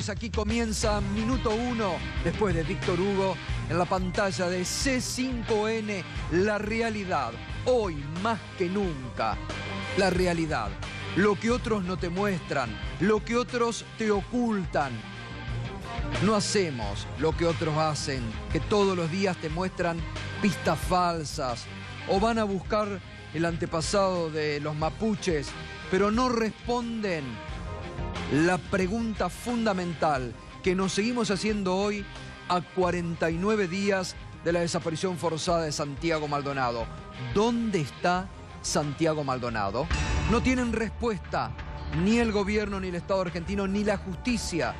Aquí comienza Minuto 1, después de Víctor Hugo, en la pantalla de C5N, la realidad. Hoy más que nunca, la realidad. Lo que otros no te muestran, lo que otros te ocultan. No hacemos lo que otros hacen, que todos los días te muestran pistas falsas o van a buscar el antepasado de los mapuches, pero no responden la pregunta fundamental que nos seguimos haciendo hoy a 49 días de la desaparición forzada de Santiago Maldonado. ¿Dónde está Santiago Maldonado? No tienen respuesta ni el gobierno, ni el Estado argentino, ni la justicia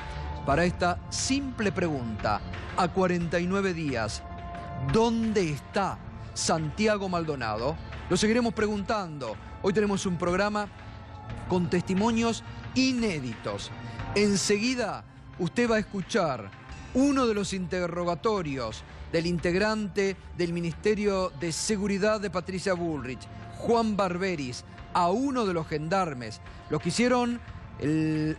para esta simple pregunta. A 49 días, ¿dónde está Santiago Maldonado? Lo seguiremos preguntando. Hoy tenemos un programa con testimonios inéditos. Enseguida usted va a escuchar uno de los interrogatorios del integrante del Ministerio de Seguridad de Patricia Bullrich, Juan Barberis, a uno de los gendarmes, los que hicieron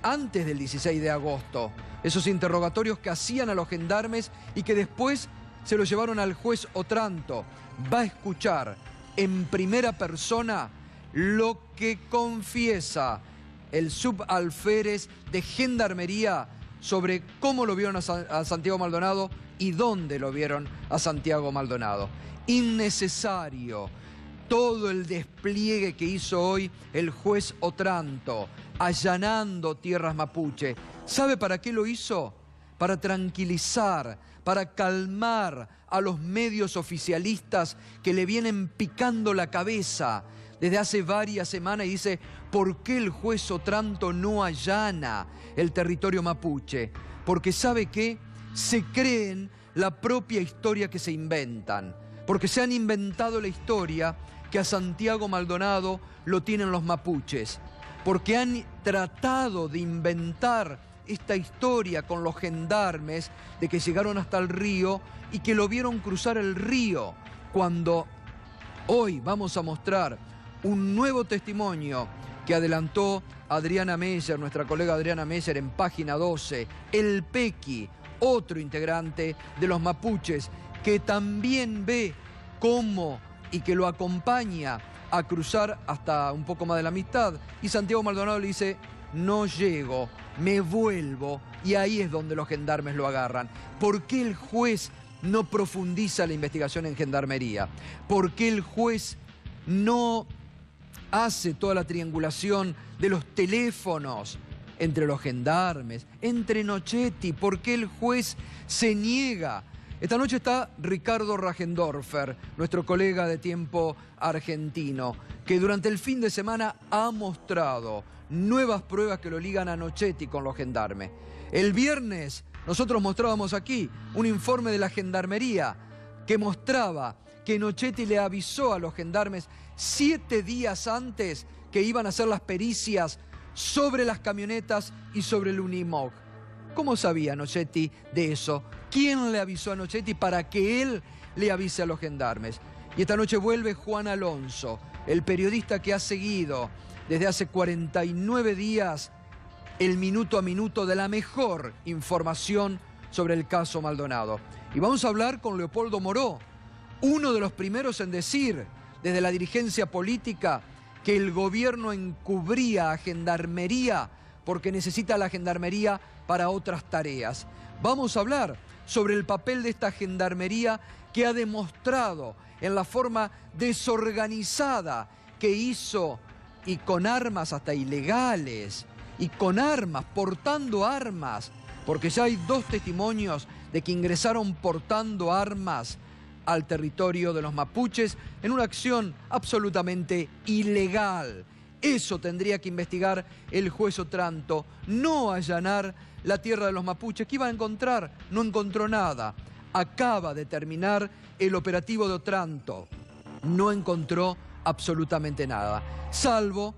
antes del 16 de agosto. Esos interrogatorios que hacían a los gendarmes y que después se los llevaron al juez Otranto. Va a escuchar en primera persona lo que confiesa el subalférez de Gendarmería sobre cómo lo vieron a Santiago Maldonado y dónde lo vieron a Santiago Maldonado. Innecesario todo el despliegue que hizo hoy el juez Otranto, allanando tierras mapuche. ¿Sabe para qué lo hizo? Para tranquilizar, para calmar a los medios oficialistas que le vienen picando la cabeza desde hace varias semanas y dice, ¿por qué el juez Otranto no allana el territorio mapuche? Porque ¿sabe qué? Se creen la propia historia que se inventan. Porque se han inventado la historia que a Santiago Maldonado lo tienen los mapuches. Porque han tratado de inventar esta historia con los gendarmes de que llegaron hasta el río y que lo vieron cruzar el río, cuando hoy vamos a mostrar un nuevo testimonio que adelantó Adriana Meyer, nuestra colega Adriana Meyer, en Página 12, el Pequi, otro integrante de los mapuches, que también ve cómo y que lo acompaña a cruzar hasta un poco más de la mitad. Y Santiago Maldonado le dice, no llego, me vuelvo, y ahí es donde los gendarmes lo agarran. ¿Por qué el juez no profundiza la investigación en Gendarmería? ¿Por qué el juez no hace toda la triangulación de los teléfonos entre los gendarmes, entre Nochetti? ¿Por qué el juez se niega? Esta noche está Ricardo Rajendorfer, nuestro colega de Tiempo Argentino, que durante el fin de semana ha mostrado nuevas pruebas que lo ligan a Nochetti con los gendarmes. El viernes nosotros mostrábamos aquí un informe de la Gendarmería que mostraba que Nochetti le avisó a los gendarmes 7 días antes que iban a hacer las pericias sobre las camionetas y sobre el Unimog. ¿Cómo sabía Nochetti de eso? ¿Quién le avisó a Nochetti para que él le avise a los gendarmes? Y esta noche vuelve Juan Alonso, el periodista que ha seguido desde hace 49 días el minuto a minuto de la mejor información sobre el caso Maldonado. Y vamos a hablar con Leopoldo Moró, uno de los primeros en decir desde la dirigencia política que el gobierno encubría a Gendarmería porque necesita a la Gendarmería para otras tareas. Vamos a hablar sobre el papel de esta Gendarmería que ha demostrado en la forma desorganizada que hizo, y con armas hasta ilegales, y con armas, portando armas, porque ya hay 2 testimonios de que ingresaron portando armas al territorio de los mapuches en una acción absolutamente ilegal. Eso tendría que investigar el juez Otranto, no allanar la tierra de los mapuches. ¿Qué iba a encontrar? No encontró nada. Acaba de terminar el operativo de Otranto. No encontró absolutamente nada, salvo,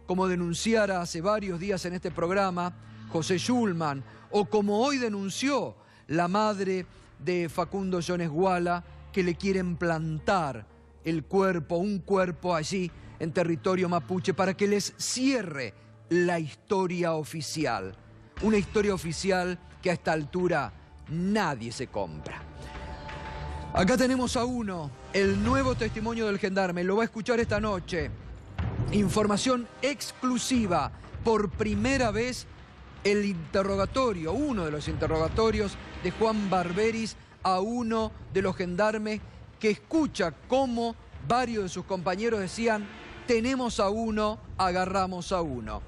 como denunciara hace varios días en este programa José Schulman, o como hoy denunció la madre de Facundo Jones Guala, que le quieren plantar el cuerpo, un cuerpo allí en territorio mapuche para que les cierre la historia oficial. una historia oficial que a esta altura nadie se compra. Acá tenemos a uno, el nuevo testimonio del gendarme, lo va a escuchar esta noche. Información exclusiva, por primera vez el interrogatorio, uno de los interrogatorios de Juan Barberis a uno de los gendarmes que escucha cómo varios de sus compañeros decían: tenemos a uno, agarramos a uno.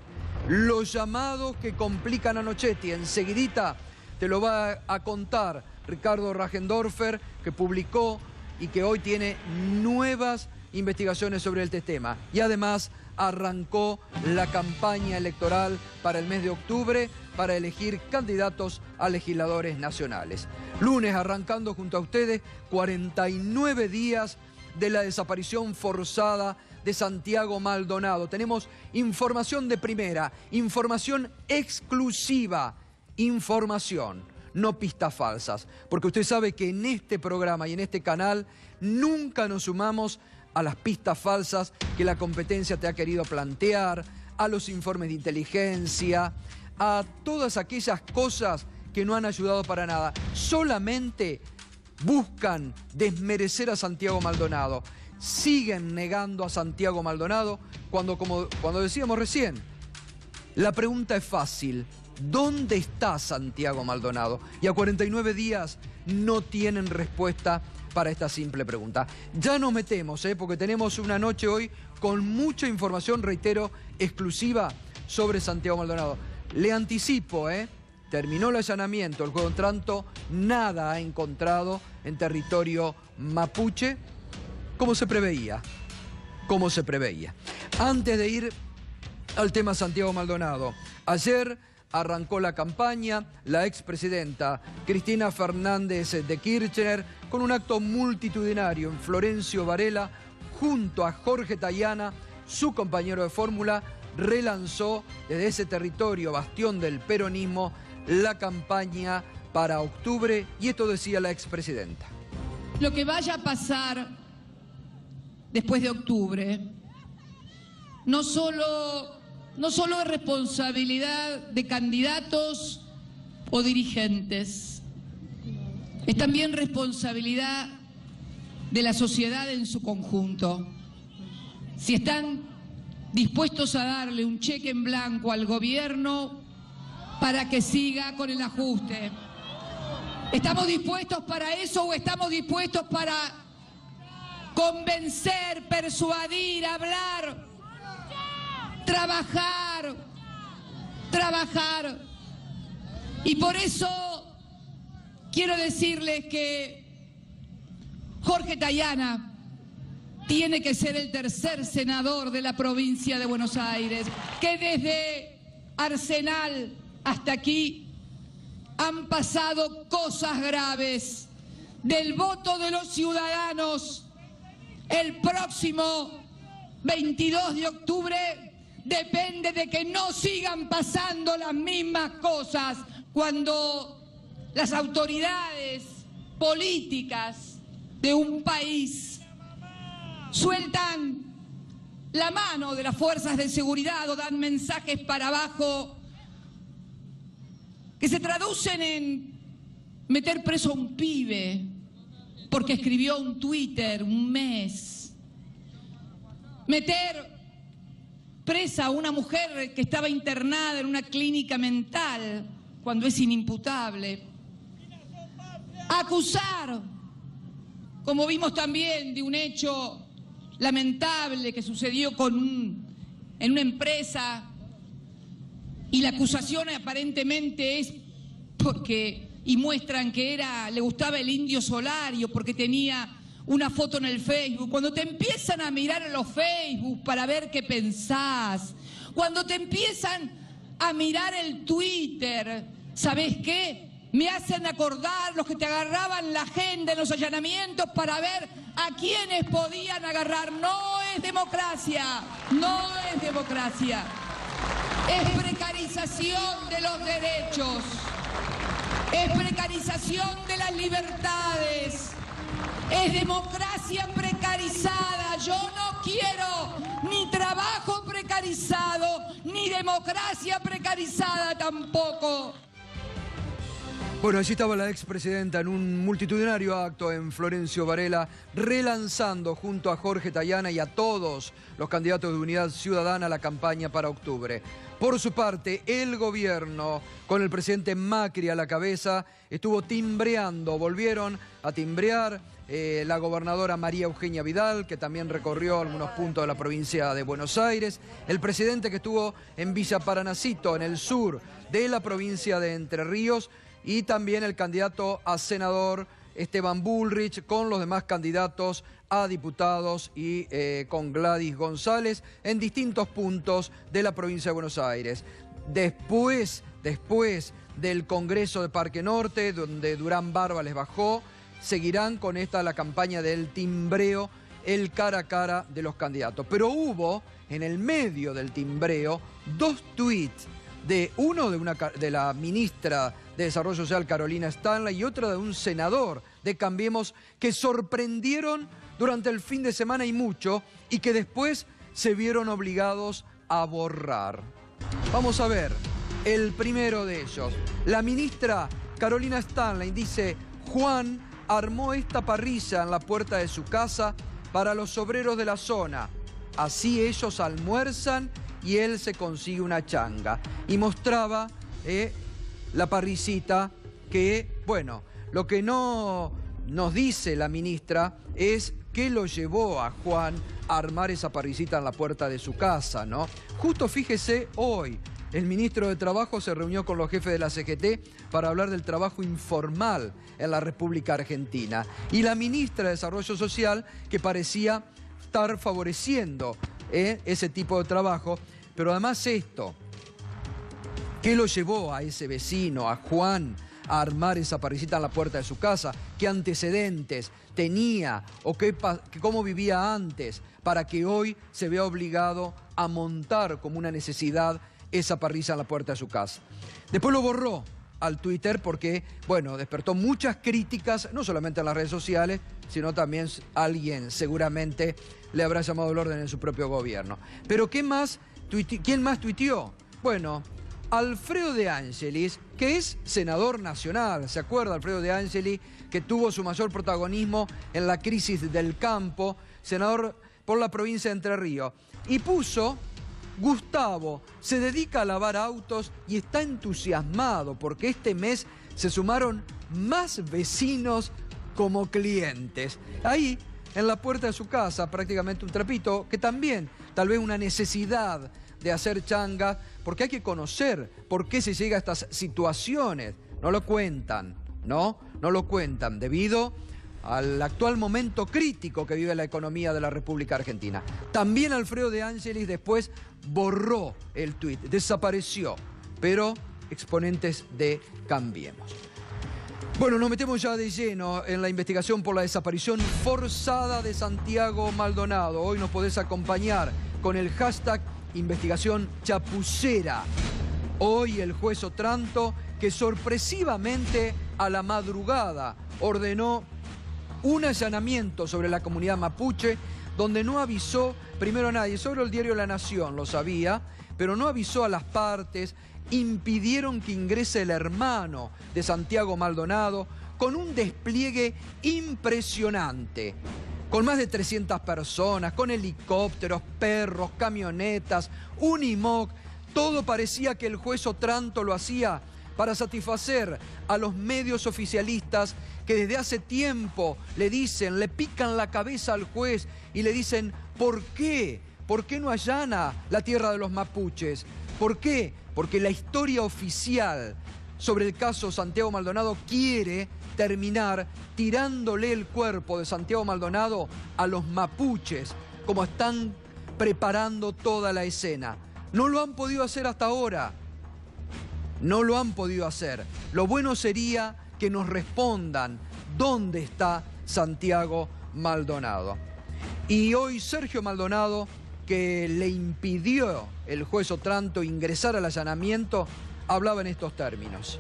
Los llamados que complican a Nochetti, enseguidita te lo va a contar Ricardo Rajendorfer, que publicó y que hoy tiene nuevas investigaciones sobre este tema. Y además arrancó la campaña electoral para el mes de octubre para elegir candidatos a legisladores nacionales. Lunes arrancando junto a ustedes 49 días de la desaparición forzada de Santiago Maldonado. Tenemos información de primera, información exclusiva, información, no pistas falsas. Porque usted sabe que en este programa y en este canal nunca nos sumamos a las pistas falsas que la competencia te ha querido plantear, a los informes de inteligencia, a todas aquellas cosas que no han ayudado para nada. Solamente buscan desmerecer a Santiago Maldonado. Siguen negando a Santiago Maldonado cuando decíamos recién, la pregunta es fácil: ¿dónde está Santiago Maldonado? Y a 49 días no tienen respuesta para esta simple pregunta. Ya nos metemos, porque tenemos una noche hoy con mucha información, reitero, exclusiva sobre Santiago Maldonado. Le anticipo, terminó el allanamiento, el juego en tanto, nada ha encontrado en territorio mapuche, como se preveía, Antes de ir al tema Santiago Maldonado, ayer arrancó la campaña la expresidenta Cristina Fernández de Kirchner con un acto multitudinario en Florencio Varela junto a Jorge Tayana, su compañero de fórmula. Relanzó desde ese territorio, bastión del peronismo, la campaña para octubre, y esto decía la expresidenta. Lo que vaya a pasar después de octubre no solo es responsabilidad de candidatos o dirigentes, es también responsabilidad de la sociedad en su conjunto. Si están dispuestos a darle un cheque en blanco al gobierno para que siga con el ajuste, ¿estamos dispuestos para eso o estamos dispuestos para convencer, persuadir, hablar, trabajar? Y por eso quiero decirles que Jorge Tayana tiene que ser el tercer senador de la provincia de Buenos Aires, que desde Arsenal hasta aquí han pasado cosas graves. Del voto de los ciudadanos el próximo 22 de octubre depende de que no sigan pasando las mismas cosas cuando las autoridades políticas de un país sueltan la mano de las fuerzas de seguridad o dan mensajes para abajo que se traducen en meter preso a un pibe porque escribió un Twitter un mes, meter presa a una mujer que estaba internada en una clínica mental cuando es inimputable, acusar, como vimos también, de un hecho lamentable que sucedió en una empresa, y la acusación aparentemente es y muestran que le gustaba el Indio Solario porque tenía una foto en el Facebook. Cuando te empiezan a mirar en los Facebook para ver qué pensás, cuando te empiezan a mirar el Twitter, ¿sabés qué? Me hacen acordar los que te agarraban la agenda en los allanamientos para ver a quiénes podían agarrar. No es democracia, no es democracia. Es precarización de los derechos, es precarización de las libertades, es democracia precarizada. Yo no quiero ni trabajo precarizado, ni democracia precarizada tampoco. Bueno, allí estaba la expresidenta en un multitudinario acto en Florencio Varela, relanzando junto a Jorge Tayana y a todos los candidatos de Unidad Ciudadana la campaña para octubre. Por su parte, el gobierno, con el presidente Macri a la cabeza, estuvo timbreando, volvieron a timbrear la gobernadora María Eugenia Vidal, que también recorrió algunos puntos de la provincia de Buenos Aires, el presidente que estuvo en Villa Paranacito, en el sur de la provincia de Entre Ríos, y también el candidato a senador Esteban Bullrich, con los demás candidatos a diputados y con Gladys González en distintos puntos de la provincia de Buenos Aires. Después del Congreso de Parque Norte, donde Durán Barba les bajó, seguirán con la campaña del timbreo, el cara a cara de los candidatos. Pero hubo, en el medio del timbreo, 2 tuits, uno de la ministra de Desarrollo Social, Carolina Stanley, y otro de un senador de Cambiemos, que sorprendieron durante el fin de semana y mucho, y que después se vieron obligados a borrar. Vamos a ver el primero de ellos. La ministra Carolina Stanley dice: Juan armó esta parrilla en la puerta de su casa para los obreros de la zona. Así ellos almuerzan y él se consigue una changa. Y mostraba la parrillita que, bueno, lo que no nos dice la ministra es qué lo llevó a Juan a armar esa parrillita en la puerta de su casa, ¿no? Justo fíjese, hoy el ministro de Trabajo se reunió con los jefes de la CGT para hablar del trabajo informal en la República Argentina. Y la ministra de Desarrollo Social, que parecía estar favoreciendo ese tipo de trabajo. Pero además esto, ¿qué lo llevó a ese vecino, a Juan, a armar esa parrillita en la puerta de su casa? ¿Qué antecedentes tenía o cómo vivía antes para que hoy se vea obligado a montar como una necesidad esa parrilla en la puerta de su casa? Después lo borró al Twitter porque, bueno, despertó muchas críticas, no solamente en las redes sociales, sino también alguien seguramente le habrá llamado el orden en su propio gobierno. Pero ¿quién más tuiteó? Bueno, Alfredo De Angelis, que es senador nacional. ¿Se acuerda Alfredo De Angelis, que tuvo su mayor protagonismo en la crisis del campo? Senador por la provincia de Entre Ríos. Y puso: Gustavo se dedica a lavar autos y está entusiasmado porque este mes se sumaron más vecinos como clientes. Ahí, en la puerta de su casa, prácticamente un trapito, que también, tal vez una necesidad de hacer changa, porque hay que conocer por qué se llega a estas situaciones. No lo cuentan, ¿no? No lo cuentan, debido al actual momento crítico que vive la economía de la República Argentina. También Alfredo De Angelis después borró el tuit, desapareció, pero exponentes de Cambiemos. Bueno, nos metemos ya de lleno en la investigación por la desaparición forzada de Santiago Maldonado. Hoy nos podés acompañar con el hashtag Investigación Chapucera. Hoy el juez Otranto, que sorpresivamente a la madrugada ordenó un allanamiento sobre la comunidad mapuche, donde no avisó primero a nadie. Sobre el diario La Nación lo sabía, pero no avisó a las partes. Impidieron que ingrese el hermano de Santiago Maldonado, con un despliegue impresionante, con más de 300 personas, con helicópteros, perros, camionetas, Unimog. Todo parecía que el juez Otranto lo hacía para satisfacer a los medios oficialistas que desde hace tiempo le pican la cabeza al juez y le dicen: ¿por qué? ¿Por qué no allana la tierra de los mapuches? ¿Por qué? Porque la historia oficial sobre el caso Santiago Maldonado quiere terminar tirándole el cuerpo de Santiago Maldonado a los mapuches, como están preparando toda la escena. No lo han podido hacer hasta ahora. No lo han podido hacer. Lo bueno sería que nos respondan dónde está Santiago Maldonado. Y hoy Sergio Maldonado, que le impidió el juez Otranto ingresar al allanamiento, hablaba en estos términos.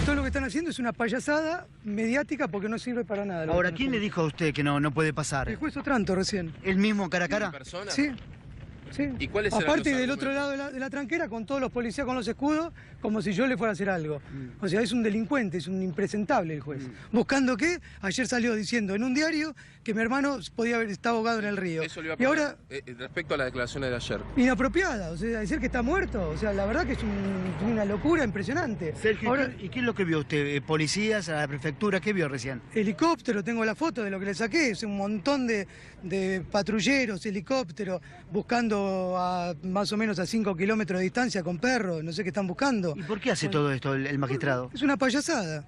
Todo lo que están haciendo es una payasada mediática porque no sirve para nada. Ahora, ¿quién le dijo a usted que no puede pasar? El juez Otranto recién. ¿El mismo cara a cara? Sí. Sí. ¿Y cuáles eran Aparte los del otro argumentos? lado de la tranquera, con todos los policías con los escudos, como si yo le fuera a hacer algo. O sea, es un delincuente, es un impresentable el juez. ¿Buscando qué? Ayer salió diciendo en un diario que mi hermano podía haber estado ahogado en el río. Eso le iba a Y ahora, respecto a las declaraciones de ayer. inapropiada, o sea, decir que está muerto, o sea, la verdad que es una locura impresionante. Sergio, Ahora, ¿y qué es lo que vio usted? ¿Policías a la prefectura? ¿Qué vio recién? helicóptero, tengo la foto de lo que le saqué, es un montón de patrulleros, helicópteros, buscando más o menos a 5 kilómetros de distancia con perros, no sé qué están buscando. ¿Y por qué hace todo esto el magistrado? Es una payasada.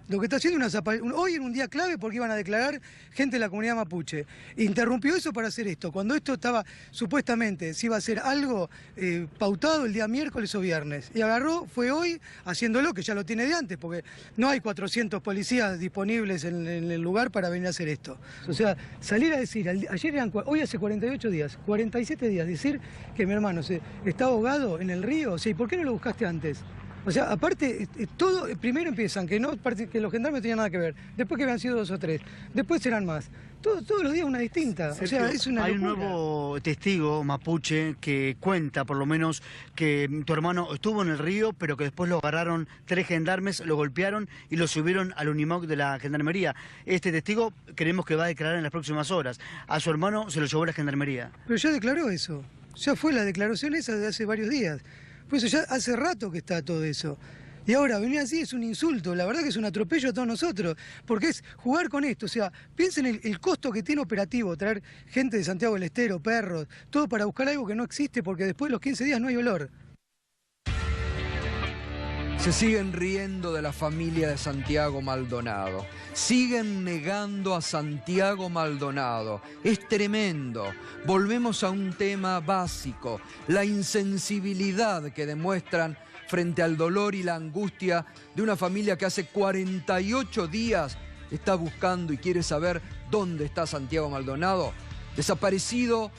Lo que está haciendo hoy en un día clave porque iban a declarar gente de la comunidad mapuche. Interrumpió eso para hacer esto. Cuando esto estaba, supuestamente, se iba a hacer algo pautado el día miércoles o viernes. Y agarró, fue hoy, haciéndolo, que ya lo tiene de antes, porque no hay 400 policías disponibles en el lugar para venir a hacer esto. O sea, salir a decir, hoy hace 48 días, 47 días, decir que mi hermano está ahogado en el río, o sea, ¿y por qué no lo buscaste antes? O sea, aparte, todo, primero empiezan que los gendarmes no tenían nada que ver, después que habían sido 2 o 3, después serán más. Todos los días una distinta. Sergio, o sea, es una hay locura. un nuevo testigo mapuche que cuenta, por lo menos, que tu hermano estuvo en el río, pero que después lo agarraron 3 gendarmes, lo golpearon y lo subieron al Unimog de la gendarmería. Este testigo creemos que va a declarar en las próximas horas. A su hermano se lo llevó la gendarmería. Pero ya declaró eso. Ya fue la declaración esa de hace varios días. Pues ya hace rato que está todo eso. Y ahora venir así es un insulto, la verdad que es un atropello a todos nosotros, porque es jugar con esto, o sea, piensen el costo que tiene operativo, traer gente de Santiago del Estero, perros, todo para buscar algo que no existe porque después de los 15 días no hay olor. Se siguen riendo de la familia de Santiago Maldonado. Siguen negando a Santiago Maldonado. Es tremendo. Volvemos a un tema básico. La insensibilidad que demuestran frente al dolor y la angustia de una familia que hace 48 días está buscando y quiere saber dónde está Santiago Maldonado. Desaparecido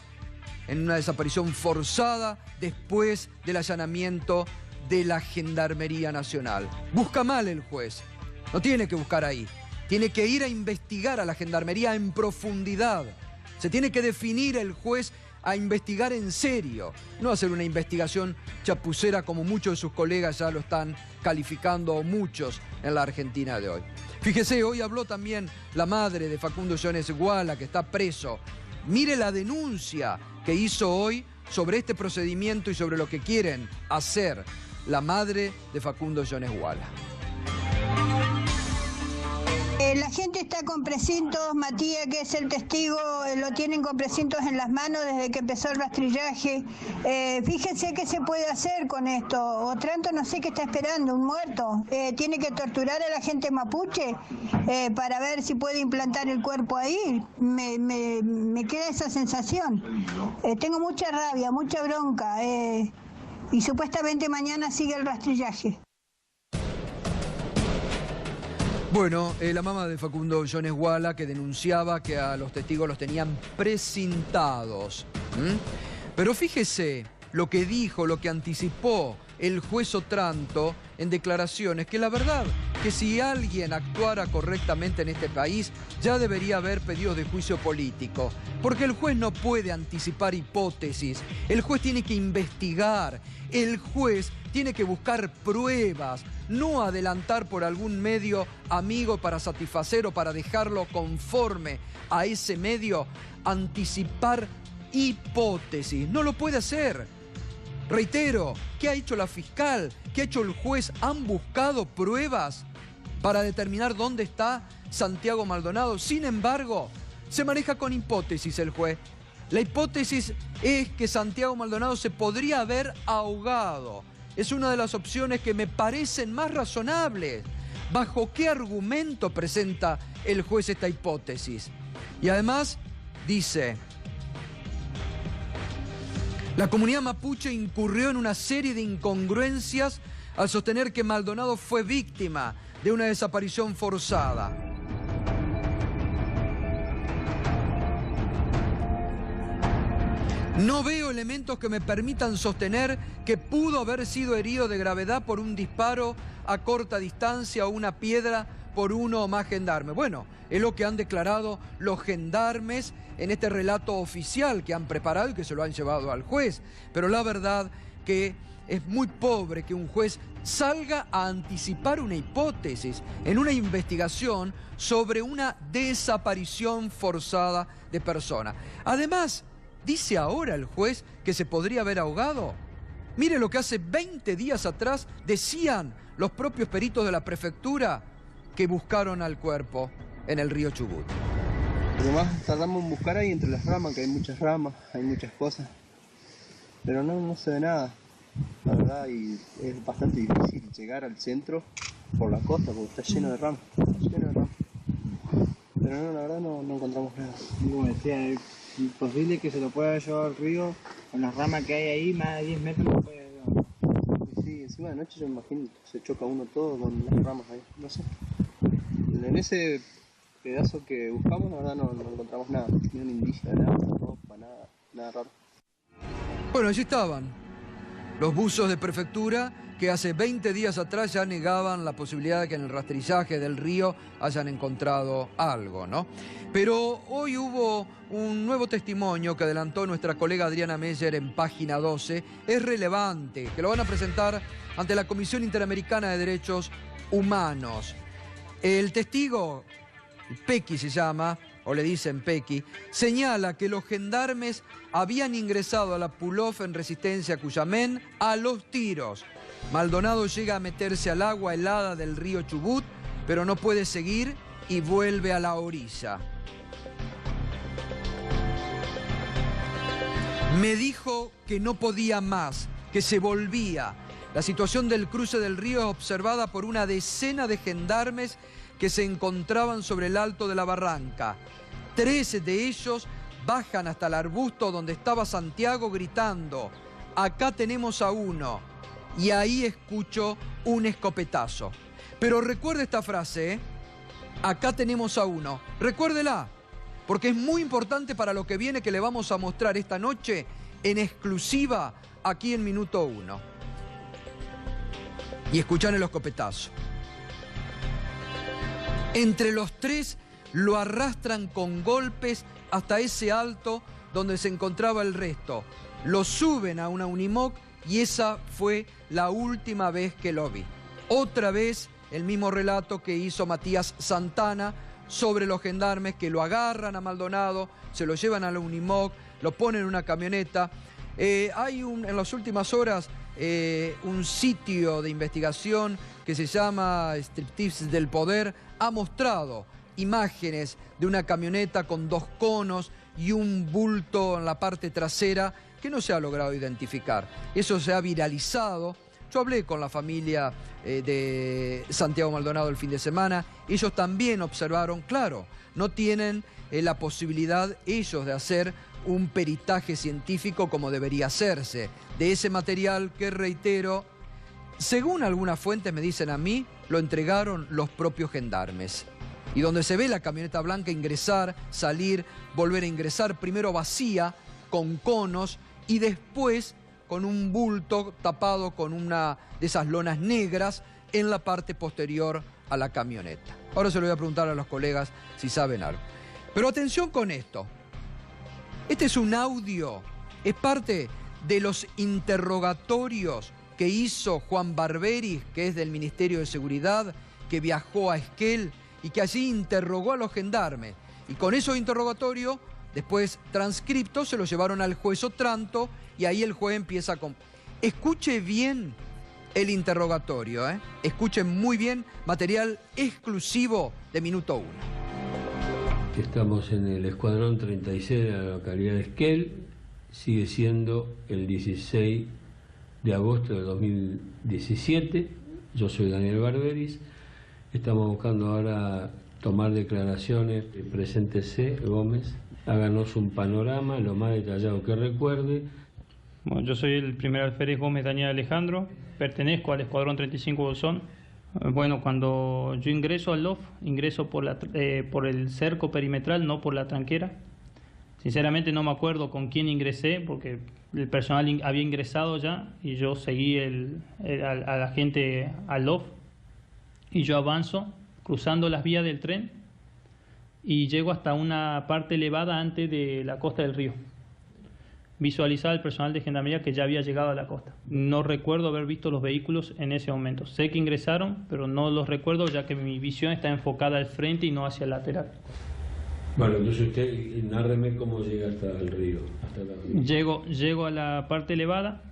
en una desaparición forzada después del allanamiento de la Gendarmería Nacional. Busca mal el juez. No tiene que buscar ahí. Tiene que ir a investigar a la Gendarmería en profundidad. Se tiene que definir el juez a investigar en serio. No hacer una investigación chapucera como muchos de sus colegas ya lo están calificando, o muchos en la Argentina de hoy. Fíjese, hoy habló también la madre de Facundo Jones Guala, que está preso. Mire la denuncia que hizo hoy sobre este procedimiento y sobre lo que quieren hacer la madre de Facundo Jones Guala. La gente está con precintos, Matías, que es el testigo, lo tienen con precintos en las manos desde que empezó el rastrillaje. Fíjense qué se puede hacer con esto. Otranto no sé qué está esperando, un muerto. Tiene que torturar a la gente mapuche para ver si puede implantar el cuerpo ahí. Me queda esa sensación. Tengo mucha rabia, mucha bronca. Y supuestamente mañana sigue el rastrillaje. Bueno, la mamá de Facundo Jones Guala, que denunciaba que a los testigos los tenían precintados. Pero fíjese lo que dijo, lo que anticipó el juez Otranto en declaraciones, que la verdad que si alguien actuara correctamente en este país, ya debería haber pedidos de juicio político. Porque el juez no puede anticipar hipótesis, el juez tiene que investigar, el juez tiene que buscar pruebas, no adelantar por algún medio amigo para satisfacer o para dejarlo conforme a ese medio, anticipar hipótesis. No lo puede hacer. Reitero, ¿qué ha hecho la fiscal? ¿Qué ha hecho el juez? ¿Han buscado pruebas para determinar dónde está Santiago Maldonado? Sin embargo, se maneja con hipótesis el juez. La hipótesis es que Santiago Maldonado se podría haber ahogado. Es una de las opciones que me parecen más razonables. ¿Bajo qué argumento presenta el juez esta hipótesis? Y además dice: la comunidad mapuche incurrió en una serie de incongruencias al sostener que Maldonado fue víctima de una desaparición forzada. No veo elementos que me permitan sostener que pudo haber sido herido de gravedad por un disparo a corta distancia o una piedra por uno o más gendarmes. Bueno, es lo que han declarado los gendarmes en este relato oficial que han preparado y que se lo han llevado al juez. Pero la verdad que es muy pobre que un juez salga a anticipar una hipótesis en una investigación sobre una desaparición forzada de personas. Además, dice ahora el juez que se podría haber ahogado. Mire lo que hace 20 días atrás decían los propios peritos de la prefectura que buscaron al cuerpo en el río Chubut. Lo más tardamos en buscar ahí entre las ramas, que hay muchas ramas, hay muchas cosas. Pero no se ve nada, la verdad, y es bastante difícil llegar al centro por la costa, porque está lleno de ramas, Pero no, la verdad no encontramos nada. Como decía, es imposible que se lo pueda llevar al río, con las ramas que hay ahí, más de 10 metros lo puede llevar. Sí, encima de noche yo me imagino que se choca uno todo con las ramas ahí, no sé. En ese pedazo que buscamos, la verdad no encontramos nada, ni un indicio de nada, ropa, nada raro. Bueno, allí estaban los buzos de prefectura que hace 20 días atrás ya negaban la posibilidad de que en el rastrillaje del río hayan encontrado algo, ¿no? Pero hoy hubo un nuevo testimonio que adelantó nuestra colega Adriana Meyer en Página 12. Es relevante, que lo van a presentar ante la Comisión Interamericana de Derechos Humanos. El testigo, Pequi se llama, o le dicen Pequi, señala que los gendarmes habían ingresado a la Pulov en resistencia a Cuyamén a los tiros. Maldonado llega a meterse al agua helada del río Chubut, pero no puede seguir y vuelve a la orilla. Me dijo que no podía más, que se volvía. La situación del cruce del río es observada por una decena de gendarmes que se encontraban sobre el alto de la barranca. 13 de ellos bajan hasta el arbusto donde estaba Santiago gritando: acá tenemos a uno. Y ahí escucho un escopetazo. Pero recuerde esta frase, ¿eh? Acá tenemos a uno. Recuérdela, porque es muy importante para lo que viene, que le vamos a mostrar esta noche en exclusiva aquí en Minuto 1. Y escuchan el escopetazo. Entre los tres lo arrastran con golpes hasta ese alto donde se encontraba el resto. Lo suben a una Unimog y esa fue la última vez que lo vi. Otra vez el mismo relato que hizo Matías Santana sobre los gendarmes que lo agarran a Maldonado, se lo llevan a la Unimog, lo ponen en una camioneta. Hay en las últimas horas un sitio de investigación que se llama Striptease del Poder, ha mostrado imágenes de una camioneta con 2 conos y un bulto en la parte trasera que no se ha logrado identificar. Eso se ha viralizado. Yo hablé con la familia de Santiago Maldonado el fin de semana. Ellos también observaron, claro, no tienen la posibilidad ellos de hacer un peritaje científico como debería hacerse de ese material que, reitero, según algunas fuentes me dicen a mí, lo entregaron los propios gendarmes. Y donde se ve la camioneta blanca ingresar, salir, volver a ingresar, primero vacía, con conos, y después con un bulto tapado con una de esas lonas negras en la parte posterior a la camioneta. Ahora se lo voy a preguntar a los colegas si saben algo. Pero atención con esto. Este es un audio, es parte de los interrogatorios que hizo Juan Barberis, que es del Ministerio de Seguridad, que viajó a Esquel y que allí interrogó a los gendarmes. Y con esos interrogatorios, después transcriptos, se los llevaron al juez Otranto y ahí el juez empieza con... Escuche bien el interrogatorio, ¿eh? Escuchen muy bien, material exclusivo de Minuto 1. Estamos en el escuadrón 36 de la localidad de Esquel, sigue siendo el 16 de agosto de 2017, yo soy Daniel Barberis, estamos buscando ahora tomar declaraciones, preséntese Gómez, háganos un panorama lo más detallado que recuerde. Bueno, yo soy el primer alférez Gómez Daniel Alejandro, pertenezco al escuadrón 35 Bolsón. Bueno, cuando yo ingreso al LOF, ingreso por el cerco perimetral, no por la tranquera. Sinceramente no me acuerdo con quién ingresé, porque el personal había ingresado ya y yo seguí a la gente al LOF. y yo avanzo cruzando las vías del tren y llego hasta una parte elevada antes de la costa del río. Visualizaba el personal de Gendarmería que ya había llegado a la costa. No recuerdo haber visto los vehículos en ese momento. Sé que ingresaron, pero no los recuerdo ya que mi visión está enfocada al frente y no hacia el lateral. Bueno, entonces usted, nárreme cómo llega hasta el río. Llego a la parte elevada,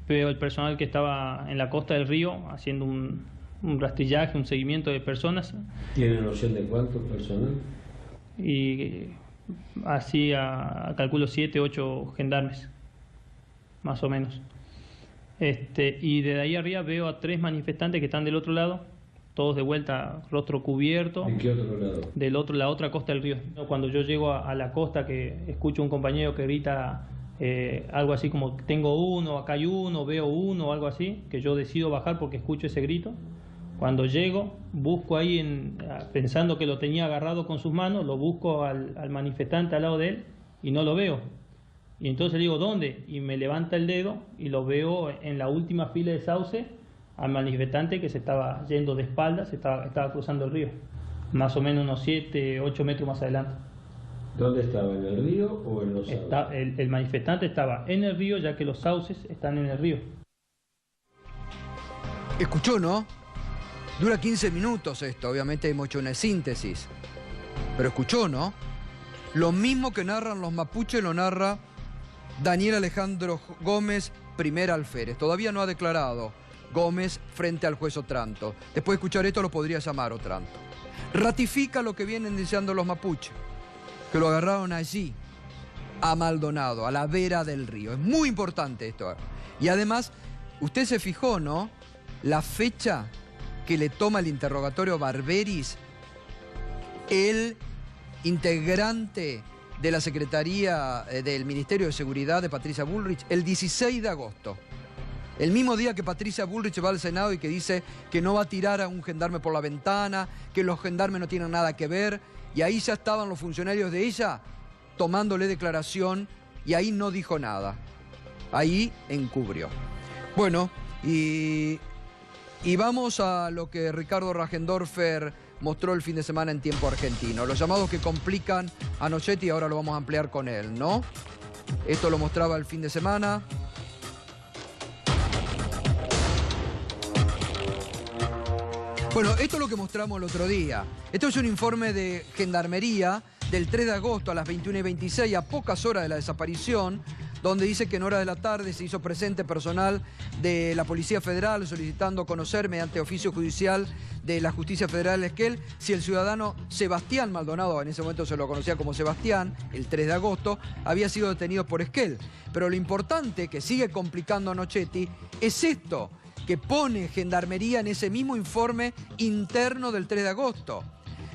veo el personal que estaba en la costa del río haciendo un rastrillaje, un seguimiento de personas. ¿Tiene noción de cuántos personal? Y así calculo 7, 8 gendarmes, más o menos. Y desde ahí arriba veo a 3 manifestantes que están del otro lado, todos de vuelta, rostro cubierto. ¿En qué otro lado? La otra costa del río. Cuando yo llego a la costa, que escucho un compañero que grita algo así como tengo uno, acá hay uno, veo uno, algo así, que yo decido bajar porque escucho ese grito. Cuando llego, busco ahí, pensando que lo tenía agarrado con sus manos, lo busco al manifestante al lado de él y no lo veo. Y entonces le digo, ¿dónde? Y me levanta el dedo y lo veo en la última fila de sauce al manifestante que se estaba yendo de espaldas, estaba cruzando el río, más o menos unos 7, 8 metros más adelante. ¿Dónde estaba? ¿En el río o en los sauces? El manifestante estaba en el río, ya que los sauces están en el río. Escuchó, ¿no? Dura 15 minutos esto, obviamente hemos hecho una síntesis. Pero escuchó, ¿no? Lo mismo que narran los mapuches lo narra Daniel Alejandro Gómez, primer alférez. Todavía no ha declarado Gómez frente al juez Otranto. Después de escuchar esto lo podría llamar Otranto. Ratifica lo que vienen diciendo los mapuches, que lo agarraron allí, a Maldonado, a la vera del río. Es muy importante esto. Y además, usted se fijó, ¿no? La fecha que le toma el interrogatorio Barberis, el integrante de la Secretaría del Ministerio de Seguridad de Patricia Bullrich, el 16 de agosto. El mismo día que Patricia Bullrich va al Senado y que dice que no va a tirar a un gendarme por la ventana, que los gendarmes no tienen nada que ver, y ahí ya estaban los funcionarios de ella tomándole declaración y ahí no dijo nada. Ahí encubrió. Bueno, y vamos a lo que Ricardo Rajendorfer mostró el fin de semana en Tiempo Argentino. Los llamados que complican a Nochetti, ahora lo vamos a ampliar con él, ¿no? Esto lo mostraba el fin de semana. Bueno, esto es lo que mostramos el otro día. Esto es un informe de Gendarmería del 3 de agosto a las 21:26, a pocas horas de la desaparición, donde dice que en horas de la tarde se hizo presente personal de la Policía Federal solicitando conocer mediante oficio judicial de la Justicia Federal de Esquel si el ciudadano Sebastián Maldonado, en ese momento se lo conocía como Sebastián, el 3 de agosto, había sido detenido por Esquel. Pero lo importante, que sigue complicando a Nochetti, es esto que pone Gendarmería en ese mismo informe interno del 3 de agosto.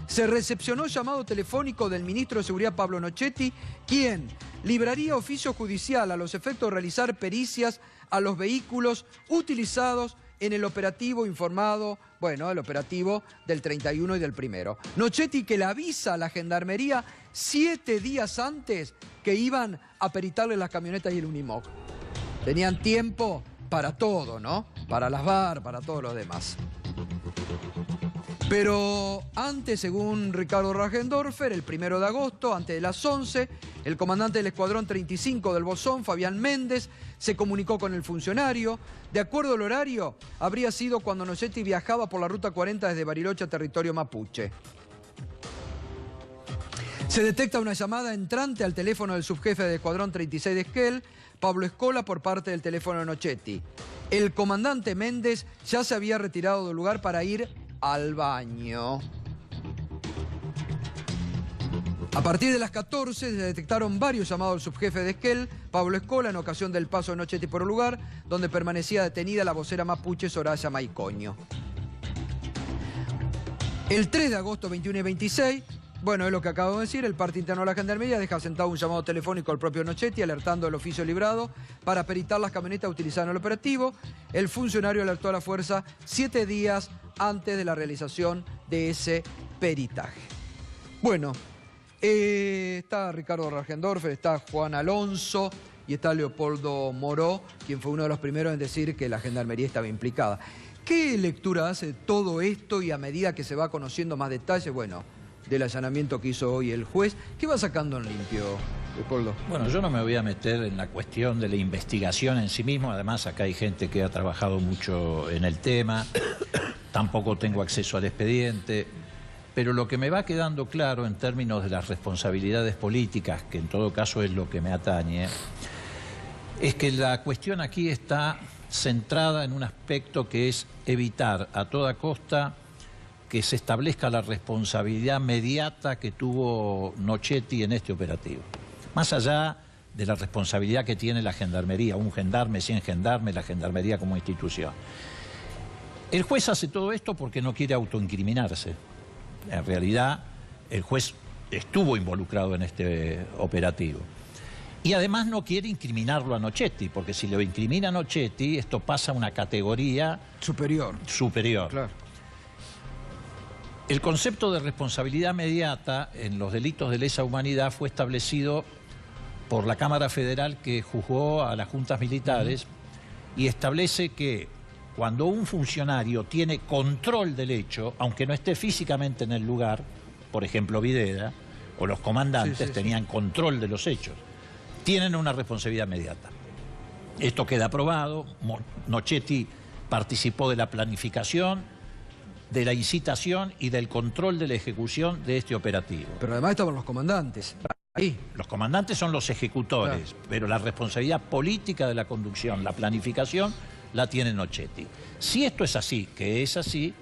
Se recepcionó llamado telefónico del ministro de Seguridad Pablo Nochetti, quien libraría oficio judicial a los efectos de realizar pericias a los vehículos utilizados en el operativo informado, bueno, el operativo del 31 y del 1. Nochetti que le avisa a la Gendarmería 7 días antes que iban a peritarle las camionetas y el Unimog. Tenían tiempo para todo, ¿no? Para las VAR, para todos los demás. Pero antes, según Ricardo Rajendorfer, el 1 de agosto, antes de las 11, el comandante del Escuadrón 35 del Bosón, Fabián Méndez, se comunicó con el funcionario. De acuerdo al horario, habría sido cuando Nochetti viajaba por la Ruta 40 desde Bariloche a territorio mapuche. Se detecta una llamada entrante al teléfono del subjefe del Escuadrón 36 de Esquel, Pablo Escola, por parte del teléfono de Nochetti. El comandante Méndez ya se había retirado del lugar para ir al baño. A partir de las 14 se detectaron varios llamados al subjefe de Esquel, Pablo Escola, en ocasión del paso de Nochetti por el lugar, donde permanecía detenida la vocera mapuche Soraya Maicoño. El 3 de agosto, 21:26, bueno, es lo que acabo de decir, el parte interno de la Gendarmería deja sentado un llamado telefónico al propio Nochetti alertando del oficio librado para peritar las camionetas utilizadas en el operativo. El funcionario alertó a la fuerza 7 días antes de la realización de ese peritaje. Bueno, está Ricardo Rajendorfer, está Juan Alonso y está Leopoldo Moró, quien fue uno de los primeros en decir que la Gendarmería estaba implicada. ¿Qué lectura hace todo esto y a medida que se va conociendo más detalles, bueno, del allanamiento que hizo hoy el juez, qué va sacando en limpio, Leopoldo? Bueno, yo no me voy a meter en la cuestión de la investigación en sí mismo, además acá hay gente que ha trabajado mucho en el tema, tampoco tengo acceso al expediente, pero lo que me va quedando claro en términos de las responsabilidades políticas, que en todo caso es lo que me atañe, es que la cuestión aquí está centrada en un aspecto que es evitar a toda costa que se establezca la responsabilidad mediata que tuvo Nochetti en este operativo. Más allá de la responsabilidad que tiene la Gendarmería, un gendarme, 100 gendarmes, la Gendarmería como institución. El juez hace todo esto porque no quiere autoincriminarse. En realidad, el juez estuvo involucrado en este operativo. Y además no quiere incriminarlo a Nochetti, porque si lo incrimina a Nochetti, esto pasa a una categoría superior. Claro. El concepto de responsabilidad mediata en los delitos de lesa humanidad fue establecido por la Cámara Federal que juzgó a las juntas militares y establece que cuando un funcionario tiene control del hecho, aunque no esté físicamente en el lugar, por ejemplo Videla o los comandantes tenían control de los hechos, tienen una responsabilidad mediata. Esto queda aprobado, Nochetti participó de la planificación, de la incitación y del control de la ejecución de este operativo. Pero además estaban los comandantes ahí. Los comandantes son los ejecutores, claro, pero la responsabilidad política de la conducción, la planificación, la tiene Nochetti. Si esto es así, que es así,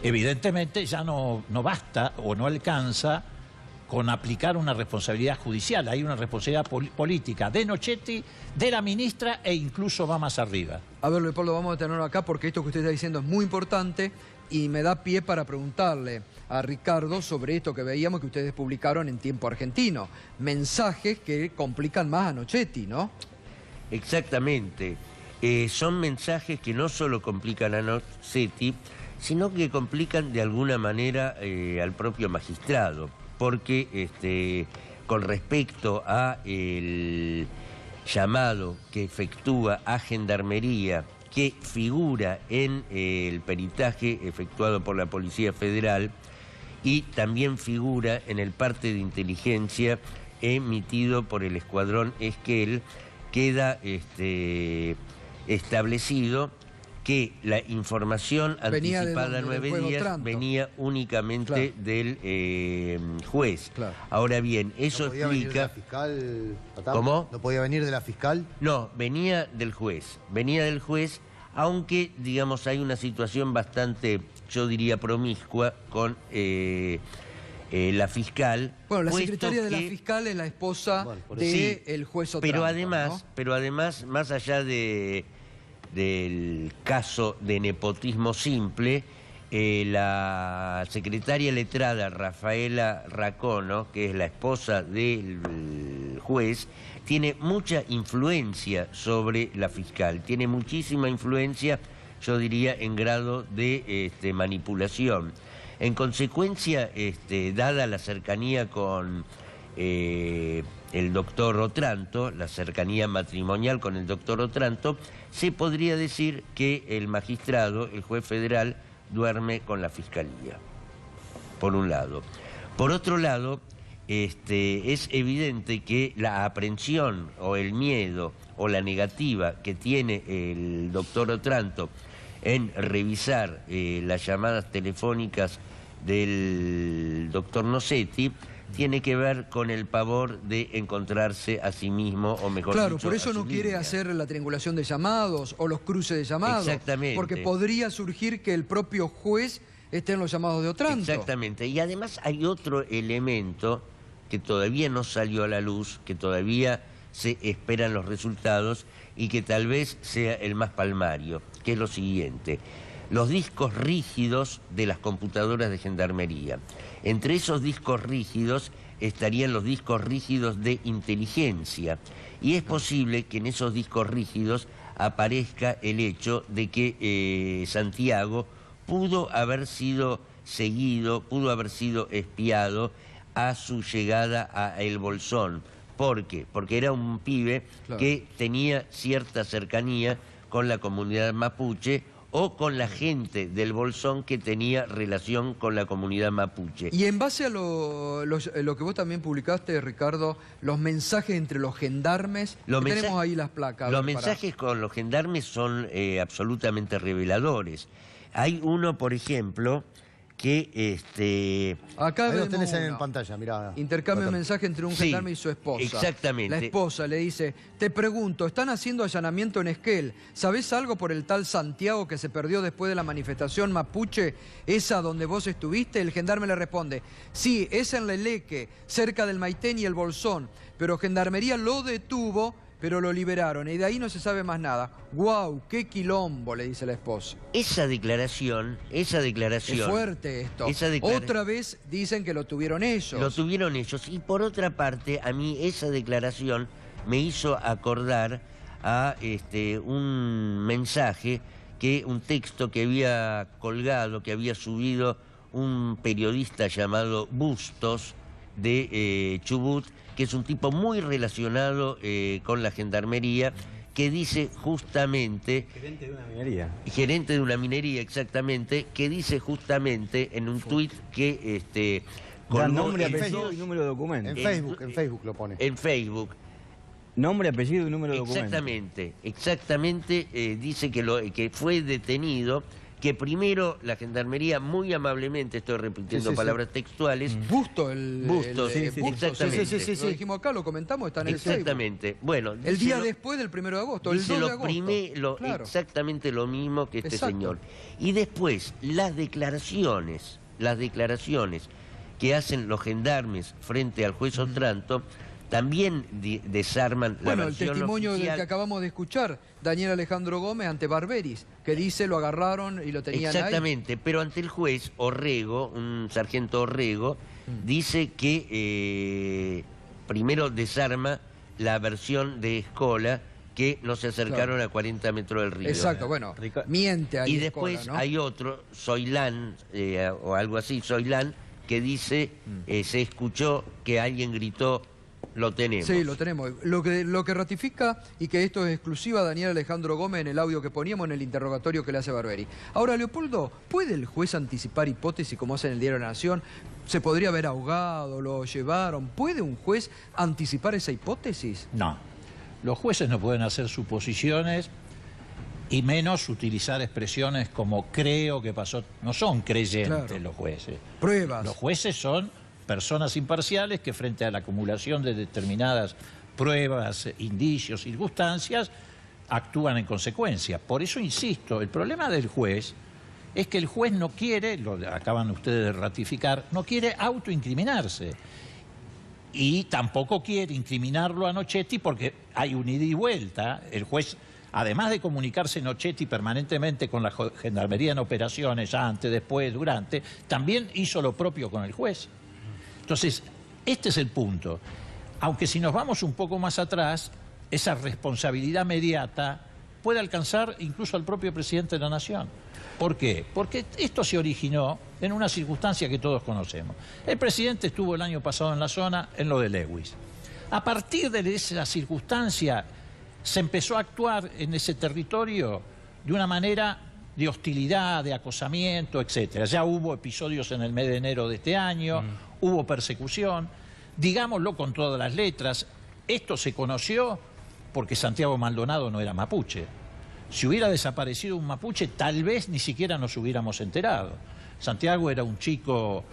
evidentemente ya no basta o no alcanza con aplicar una responsabilidad judicial. Hay una responsabilidad política de Nochetti, de la ministra e incluso va más arriba. A ver, Leopoldo, vamos a tenerlo acá porque esto que usted está diciendo es muy importante y me da pie para preguntarle a Ricardo sobre esto que veíamos que ustedes publicaron en Tiempo Argentino. Mensajes que complican más a Nochetti, ¿no? Exactamente. Son mensajes que no solo complican a Nochetti, sino que complican de alguna manera al propio magistrado. Porque con respecto a el llamado que efectúa a Gendarmería, que figura en el peritaje efectuado por la Policía Federal y también figura en el parte de inteligencia emitido por el Escuadrón Esquel, queda establecido que la información anticipada 9 días venía únicamente del juez. Claro. Ahora bien, eso ¿No podía explica... venir de la fiscal, Patán? ¿Cómo? ¿No podía venir de la fiscal? No, venía del juez. Venía del juez, aunque, digamos, hay una situación bastante, yo diría, promiscua con la fiscal. Bueno, la secretaria de la fiscal es la esposa del juez Otranto. Pero además, más allá del caso de nepotismo simple, la secretaria letrada Rafaela Racono, que es la esposa del juez, tiene mucha influencia sobre la fiscal, tiene muchísima influencia, yo diría, en grado de manipulación. En consecuencia, dada la cercanía con el doctor Otranto, la cercanía matrimonial con el doctor Otranto, se podría decir que el magistrado, el juez federal, duerme con la fiscalía, por un lado. Por otro lado, es evidente que la aprehensión o el miedo o la negativa que tiene el doctor Otranto en revisar las llamadas telefónicas del doctor Nochetti tiene que ver con el pavor de encontrarse a sí mismo, o mejor dicho, por eso no quiere hacer la triangulación de llamados o los cruces de llamados. Exactamente. Porque podría surgir que el propio juez esté en los llamados de Otranto. Exactamente. Y además hay otro elemento que todavía no salió a la luz, que todavía se esperan los resultados y que tal vez sea el más palmario, que es lo siguiente: los discos rígidos de las computadoras de Gendarmería. Entre esos discos rígidos estarían los discos rígidos de inteligencia, y es posible que en esos discos rígidos aparezca el hecho de que Santiago pudo haber sido seguido, pudo haber sido espiado a su llegada a El Bolsón. ¿Por qué? Porque era un pibe que tenía cierta cercanía con la comunidad mapuche, o con la gente del Bolsón que tenía relación con la comunidad mapuche. Y en base a lo que vos también publicaste, Ricardo, los mensajes entre los gendarmes, tenemos ahí las placas. Los mensajes con los gendarmes son absolutamente reveladores. Hay uno, por ejemplo, que acá lo tenés en pantalla, mirá. Intercambio de mensaje entre un gendarme y su esposa. Exactamente. La esposa le dice: te pregunto, están haciendo allanamiento en Esquel, ¿sabés algo por el tal Santiago que se perdió después de la manifestación mapuche, esa donde vos estuviste? El gendarme le responde: sí, es en Leleque, cerca del Maitén y el Bolsón, pero Gendarmería lo detuvo, pero lo liberaron, y de ahí no se sabe más nada. ¡Guau! ¡Qué quilombo!, le dice la esposa. Esa declaración... Es fuerte esto. Otra vez dicen que lo tuvieron ellos. Lo tuvieron ellos. Y por otra parte, a mí esa declaración me hizo acordar a un mensaje, un texto que había colgado, que había subido un periodista llamado Bustos de Chubut, que es un tipo muy relacionado con la gendarmería, que dice justamente... Gerente de una minería. Gerente de una minería, exactamente, que dice justamente en un tuit que... con nombre, apellido y número de documento. En Facebook lo pone. En Facebook. Nombre, apellido y número de documento. Exactamente, dice que fue detenido, que primero la gendarmería muy amablemente, estoy repitiendo palabras textuales... Bustos, exactamente. Lo dijimos acá, lo comentamos, está en el Facebook. Exactamente. Bueno, el día después del 1 de agosto, el 2 de agosto. Claro. Exactamente lo mismo que este señor. Y después, las declaraciones que hacen los gendarmes frente al juez Otranto, también desarman la versión el testimonio del que acabamos de escuchar, Daniel Alejandro Gómez ante Barberis, que dice lo agarraron y lo tenían Exactamente, pero ante el juez Orrego, un sargento Orrego, dice que primero desarma la versión de Escola, que no se acercaron a 40 metros del río. Exacto, bueno, miente ahí. Y después Escola, ¿no? hay otro, Soilán, o algo así, Soilán, que dice, se escuchó que alguien gritó: lo tenemos. Sí, lo tenemos. Lo que ratifica, y que esto es exclusiva, Daniel Alejandro Gómez en el audio que poníamos en el interrogatorio que le hace Barberi. Ahora, Leopoldo, ¿puede el juez anticipar hipótesis como hace en el diario La Nación? ¿Se podría haber ahogado, lo llevaron? ¿Puede un juez anticipar esa hipótesis? No. Los jueces no pueden hacer suposiciones y menos utilizar expresiones como creo que pasó. No son creyentes los jueces. Pruebas. Los jueces son personas imparciales que frente a la acumulación de determinadas pruebas, indicios, circunstancias, actúan en consecuencia. Por eso insisto, el problema del juez es que el juez no quiere, lo acaban ustedes de ratificar, no quiere autoincriminarse. Y tampoco quiere incriminarlo a Nochetti porque hay un ida y vuelta. El juez, además de comunicarse Nochetti permanentemente con la Gendarmería en operaciones, antes, después, durante, también hizo lo propio con el juez. Entonces, este es el punto. Aunque si nos vamos un poco más atrás, esa responsabilidad mediata puede alcanzar incluso al propio presidente de la Nación. ¿Por qué? Porque esto se originó en una circunstancia que todos conocemos. El presidente estuvo el año pasado en la zona, en lo de Lewis. A partir de esa circunstancia, se empezó a actuar en ese territorio de una manera de hostilidad, de acosamiento, etc. Ya hubo episodios en el mes de enero de este año, hubo persecución. Digámoslo con todas las letras, esto se conoció porque Santiago Maldonado no era mapuche. Si hubiera desaparecido un mapuche, tal vez ni siquiera nos hubiéramos enterado. Santiago era un chico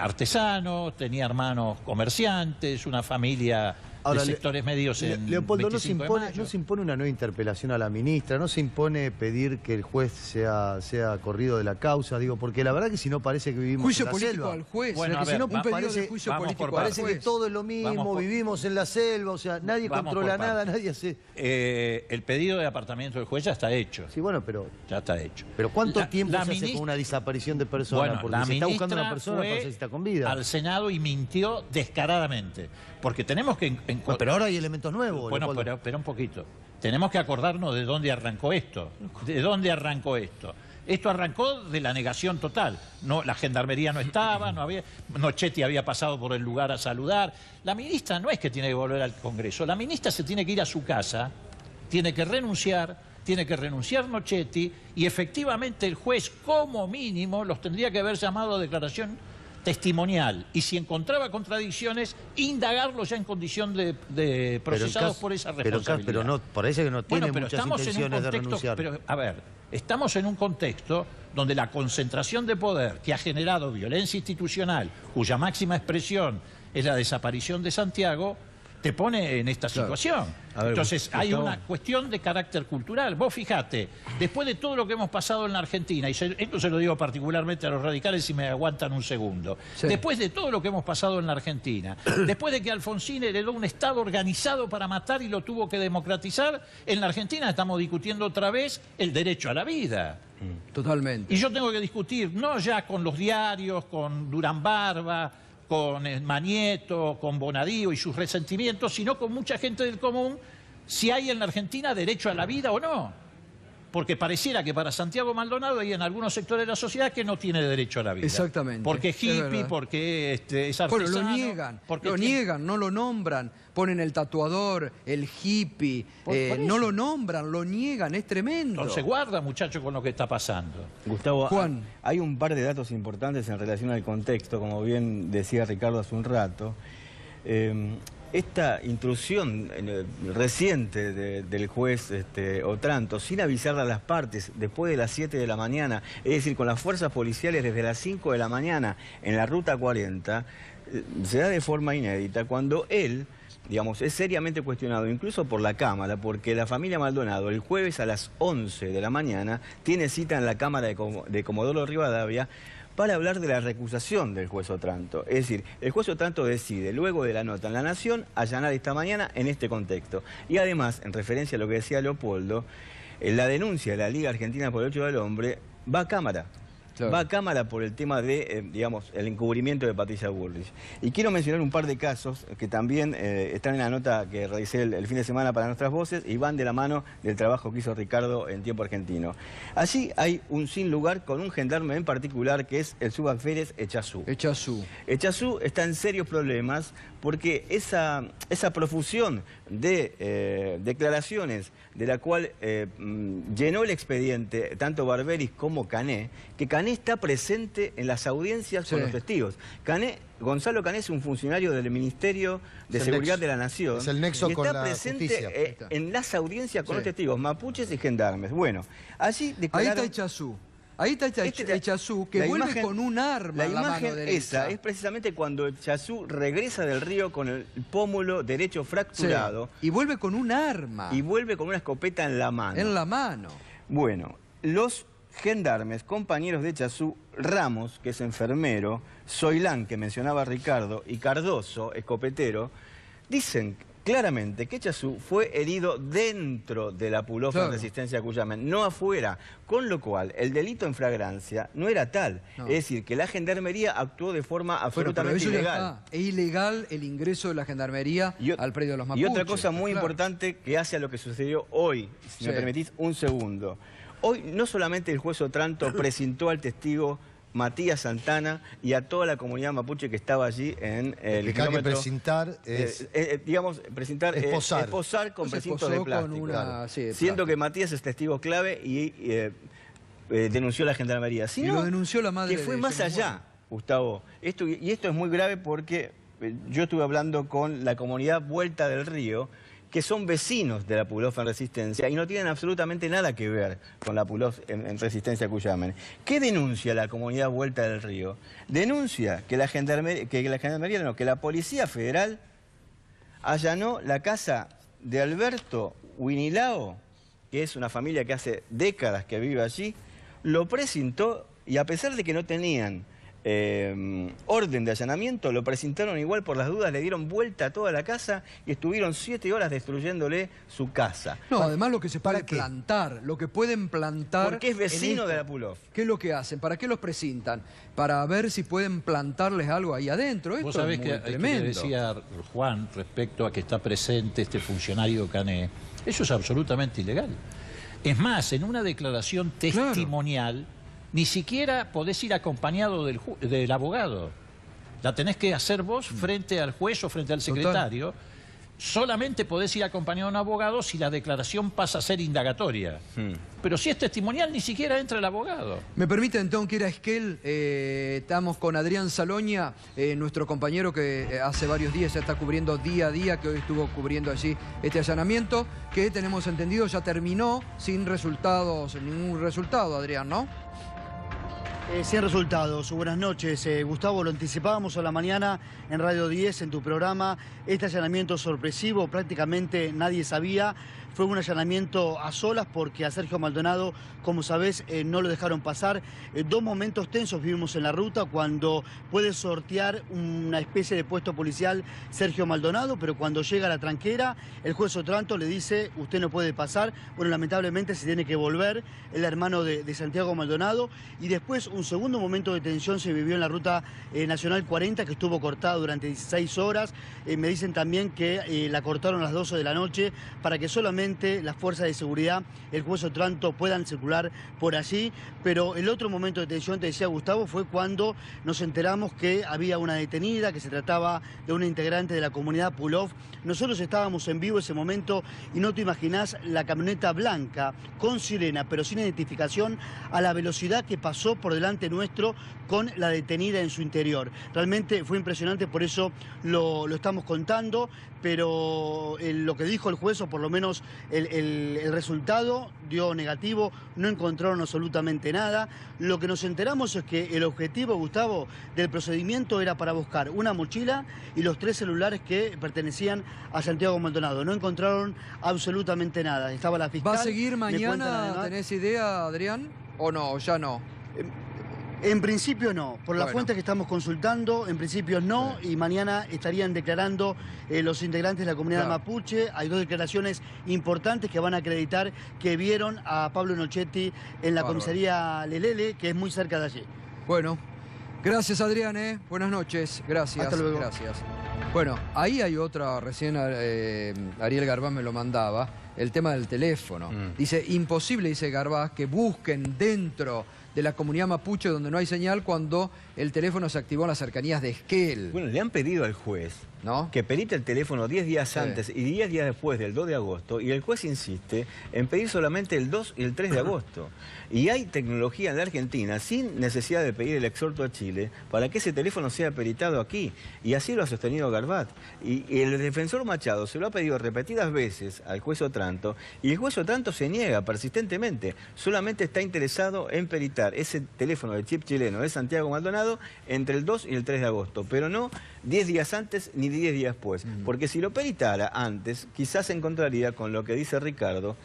artesano, tenía hermanos comerciantes, una familia de sectores medios en Leopoldo, no se impone una nueva interpelación a la ministra, no se impone pedir que el juez sea corrido de la causa, digo, porque la verdad que si no parece que vivimos juicio en la político selva. al juez, bueno, si no parece juicio político parece que todo es lo mismo, vivimos en la selva, o sea, nadie controla nada, nadie hace... el pedido de apartamiento del juez ya está hecho. Sí, bueno, pero... Ya está hecho. Pero ¿cuánto tiempo se hace con una desaparición de personas? Bueno, porque se está buscando una persona para saber si está con vida. Al Senado y mintió descaradamente. Porque tenemos que... Bueno, pero ahora hay elementos nuevos. Bueno, pero un poquito. Tenemos que acordarnos de dónde arrancó esto. ¿De dónde arrancó esto? Esto arrancó de la negación total. No, la gendarmería no estaba, no había, Nochetti había pasado por el lugar a saludar. La ministra no es que tiene que volver al Congreso. La ministra se tiene que ir a su casa, tiene que renunciar, tiene que renunciar Nochetti y efectivamente el juez como mínimo los tendría que haber llamado a declaración testimonial y si encontraba contradicciones, indagarlos ya en condición de procesados por esa responsabilidad. Pero no, parece que no tiene muchas intenciones de renunciar. Pero, a ver, estamos en un contexto donde la concentración de poder que ha generado violencia institucional, cuya máxima expresión es la desaparición de Santiago, te pone en esta situación. A ver, entonces, hay una cuestión de carácter cultural. Vos fijate, después de todo lo que hemos pasado en la Argentina, y esto se lo digo particularmente a los radicales si me aguantan un segundo, después de todo lo que hemos pasado en la Argentina, después de que Alfonsín heredó un Estado organizado para matar y lo tuvo que democratizar, en la Argentina estamos discutiendo otra vez el derecho a la vida. Totalmente. Y yo tengo que discutir, no ya con los diarios, con Durán Barba, con Manieto, con Bonadío y sus resentimientos, sino con mucha gente del común, si hay en la Argentina derecho a la vida o no. Porque pareciera que para Santiago Maldonado hay en algunos sectores de la sociedad que no tiene derecho a la vida. Exactamente. Porque es hippie, porque es artesano. Bueno, lo niegan, niegan, no lo nombran. Ponen el tatuador, el hippie, no lo nombran, lo niegan, es tremendo. Entonces guarda, muchacho, con lo que está pasando. Gustavo, Juan. Hay un par de datos importantes en relación al contexto, como bien decía Ricardo hace un rato. Esta intrusión reciente del juez Otranto, sin avisarle a las partes, después de las 7 de la mañana, es decir, con las fuerzas policiales desde las 5 de la mañana en la Ruta 40, se da de forma inédita cuando él, digamos, es seriamente cuestionado incluso por la Cámara, porque la familia Maldonado el jueves a las 11 de la mañana tiene cita en la Cámara de Comodoro Rivadavia para hablar de la recusación del juez Otranto. Es decir, el juez Otranto decide, luego de la nota en La Nación, allanar esta mañana en este contexto. Y además, en referencia a lo que decía Leopoldo, la denuncia de la Liga Argentina por el Derecho del Hombre va a Cámara. Claro. Va a Cámara por el tema de, digamos, el encubrimiento de Patricia Bullrich. Y quiero mencionar un par de casos que también están en la nota que realicé el fin de semana para Nuestras Voces y van de la mano del trabajo que hizo Ricardo en Tiempo Argentino. Allí hay un sin lugar con un gendarme en particular que es el subalférez Echazú. Echazú está en serios problemas porque esa profusión de declaraciones de la cual llenó el expediente tanto Barberis como Cané, que Cané está presente en las audiencias con los testigos. Gonzalo Cané es un funcionario del Ministerio de Seguridad de la Nación. Es el nexo con la justicia. Y está presente en las audiencias con los testigos, mapuches y gendarmes. Bueno, allí declararon... Ahí está Echazú. Ahí está Echazú, que vuelve con un arma en la mano derecha. La imagen esa es precisamente cuando Echazú regresa del río con el pómulo derecho fracturado. Sí, y vuelve con un arma. Y vuelve con una escopeta en la mano. En la mano. Bueno, los gendarmes, compañeros de Echazú, Ramos, que es enfermero, Soilán, que mencionaba Ricardo, y Cardoso, escopetero, dicen claramente que Echazú fue herido dentro de la Pulofra en Resistencia a Cuyamen, no afuera, con lo cual el delito en flagrancia no era tal. Es decir, que la Gendarmería actuó de forma absolutamente ilegal. Es ilegal el ingreso de la Gendarmería al predio de los Mapuches. Y otra cosa muy importante que hace a lo que sucedió hoy, si me permitís un segundo. Hoy no solamente el juez Otranto presentó al testigo Matías Santana y a toda la comunidad mapuche que estaba allí en el kilómetro... que presentar es... digamos, presentar... Esposar con precintos de plástico. Siendo que Matías es testigo clave y denunció a la Gendarmería. Y lo denunció la madre que fue más allá, Gustavo. Esto es muy grave porque yo estuve hablando con la comunidad Vuelta del Río, que son vecinos de la Pulofra en Resistencia y no tienen absolutamente nada que ver con la Pulofra en Resistencia a Cuyamen. ¿Qué denuncia la comunidad Vuelta del Río? Denuncia que la Policía Federal allanó la casa de Alberto Huinilao, que es una familia que hace décadas que vive allí, lo presentó y a pesar de que no tenían orden de allanamiento, lo presentaron igual por las dudas, le dieron vuelta a toda la casa y estuvieron 7 horas destruyéndole su casa. No, además lo que se puede plantar, lo que pueden plantar... Porque es vecino de la Pulofra. ¿Qué es lo que hacen? ¿Para qué los presentan? Para ver si pueden plantarles algo ahí adentro. Vos sabés que decía Juan respecto a que está presente este funcionario Cané. Eso es absolutamente ilegal. Es más, en una declaración testimonial... Ni siquiera podés ir acompañado del abogado. La tenés que hacer vos frente al juez o frente al secretario. solamente podés ir acompañado de un abogado si la declaración pasa a ser indagatoria. Pero si es testimonial, ni siquiera entra el abogado. Me permiten, tengo que ir a Esquel. Estamos con Adrián Saloña, nuestro compañero que hace varios días ya está cubriendo día a día, que hoy estuvo cubriendo allí este allanamiento, que tenemos entendido ya terminó sin resultados, ningún resultado, Adrián, ¿no? Sin resultados. Buenas noches, Gustavo. Lo anticipábamos a la mañana en Radio 10, en tu programa. Este allanamiento sorpresivo, prácticamente nadie sabía. Fue un allanamiento a solas porque a Sergio Maldonado, como sabés, no lo dejaron pasar. Dos momentos tensos vivimos en la ruta cuando puede sortear una especie de puesto policial Sergio Maldonado, pero cuando llega a la tranquera, el juez Otranto le dice, usted no puede pasar. Bueno, lamentablemente se tiene que volver el hermano de Santiago Maldonado. Y después un segundo momento de tensión se vivió en la ruta nacional 40, que estuvo cortada durante 16 horas. Me dicen también que la cortaron a las 12 de la noche para que solamente las fuerzas de seguridad, el juez Otranto, puedan circular por allí. Pero el otro momento de tensión, te decía Gustavo, fue cuando nos enteramos que había una detenida, que se trataba de una integrante de la comunidad Pulov. Nosotros estábamos en vivo ese momento y no te imaginás la camioneta blanca con sirena, pero sin identificación, a la velocidad que pasó por delante nuestro con la detenida en su interior. Realmente fue impresionante, por eso lo estamos contando, pero lo que dijo el juez, o por lo menos el resultado, dio negativo, no encontraron absolutamente nada. Lo que nos enteramos es que el objetivo, Gustavo, del procedimiento era para buscar una mochila y los 3 celulares que pertenecían a Santiago Maldonado. No encontraron absolutamente nada. Estaba la fiscal. ¿Va a seguir mañana? ¿Tenés idea, Adrián? ¿O no? ¿Ya no? En principio no, por las fuentes que estamos consultando, en principio no, y mañana estarían declarando los integrantes de la comunidad mapuche. Hay 2 declaraciones importantes que van a acreditar que vieron a Pablo Nochetti en la comisaría Lelele, que es muy cerca de allí. Bueno, gracias Adrián, buenas noches, gracias. Hasta luego. Gracias. Bueno, ahí hay otra, recién Ariel Garbaz me lo mandaba, el tema del teléfono. Dice, imposible, dice Garbaz, que busquen dentro de la comunidad mapuche donde no hay señal cuando el teléfono se activó en las cercanías de Esquel. Bueno, le han pedido al juez que perite el teléfono 10 días antes y 10 días después del 2 de agosto, y el juez insiste en pedir solamente el 2 y el 3 de agosto. Y hay tecnología en la Argentina, sin necesidad de pedir el exhorto a Chile, para que ese teléfono sea peritado aquí. Y así lo ha sostenido Garbaz. Y el defensor Machado se lo ha pedido repetidas veces al juez Otranto, y el juez Otranto se niega persistentemente. Solamente está interesado en peritar ese teléfono de chip chileno de Santiago Maldonado entre el 2 y el 3 de agosto, pero no 10 días antes ni 10 días después. Porque si lo peritara antes, quizás se encontraría con lo que dice Ricardo,